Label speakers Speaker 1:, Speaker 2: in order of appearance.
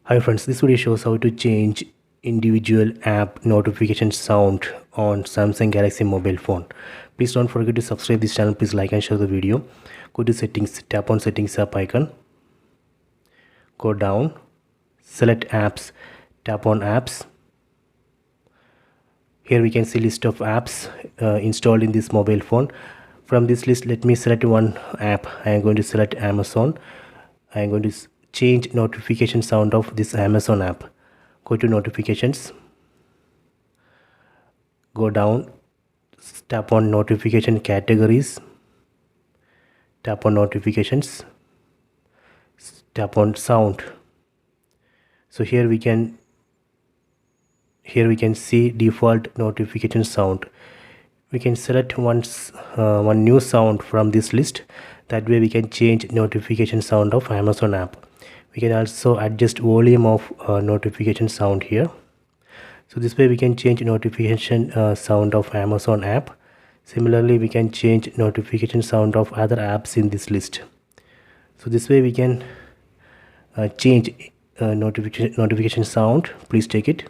Speaker 1: Hi friends, this video shows how to change individual app notification sound on Samsung Galaxy mobile phone. Please don't forget to subscribe this channel. Please like and share the video. Go to settings, tap on settings app icon. Go down, select apps, tap on apps. Here we can see list of apps installed in this mobile phone. From this list, let me select one app. I am going to select Amazon. I am going to change notification sound of this Amazon app. Go to notifications, go down, tap on notification categories, tap on notifications, tap on sound. So here we can see default notification sound. We can select one new sound from this list. That way we can change notification sound of Amazon app. We can also adjust volume of notification sound here. So this way we can change notification sound of Amazon app. Similarly, we can change notification sound of other apps in this list. So this way we can change notification sound. Please take it.